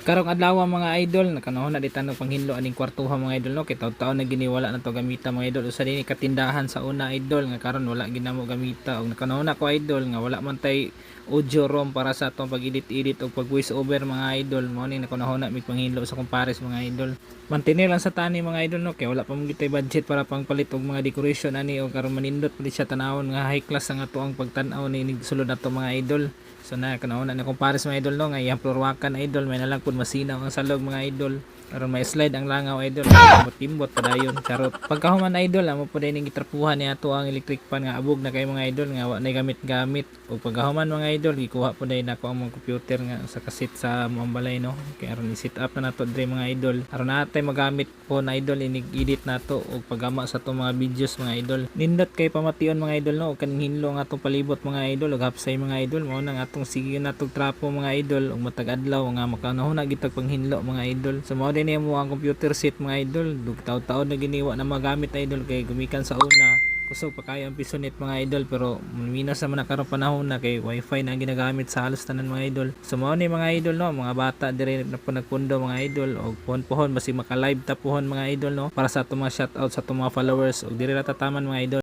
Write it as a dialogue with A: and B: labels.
A: Karong adlaw mga idol, nakanahon na ditan panghinlo aning kwartuha mga idol no, kay taon na giniwala na to gamita mga idol. Usa dinhi katindahan sa una idol nga karon wala ginamo gamita og nakanahon na ko idol nga wala man tay audio ROM para sa atong pag-edit-edit og pag voice over mga idol. Mao ni nakanahon na mig panghinlo sa compares mga idol. Mantinir lang sa tani mga idol no, kay wala pa mo gitay budget para pangpalit og mga decoration ani og karon manindot pa siya tanawon nga high class ang ato ang pagtan-aw ni sulod nato mga idol. So na kanahon na compares mga idol no nga iyang plorwakan idol may nalang pud masinaw ang salog mga idol aron may slide ang langaw idol timbot padayon charot pagkahuman idol amo pud ning gitrapuhan ni ato ang electric fan nga abog na kay mga idol nga wa nay gamit-gamit ug pagkahuman mga idol gikuha pud ay nako ang mga computer nga sa kasit sa mambalay no kay aron i-set up na nato dre mga idol aron natay magamit po na idol inig-edit nato ug paggama sa atong mga videos mga idol nindot kay pamation mga idol no ug kaning hinlo nga atong palibot mga idol ug hapsay mga idol mao nang atong sige natong trapo mga idol ug matag adlaw nga makanahon na gitag panghinlo mga idol so mao din mo ang computer set mga idol dug taw-taon na giniwa na magamit idol kay gumikan sa una kusog pa kaya ang pisonet mga idol pero minas naman na karong panahon na kay wifi na ang ginagamit sa halos tanan mga idol so mao ni mga idol no mga bata dire na po nagpundo mga idol og pohon-pohon basi maka live tapuhon mga idol no para sa atong mga shoutout sa atong mga followers og dire ra tataman mga idol.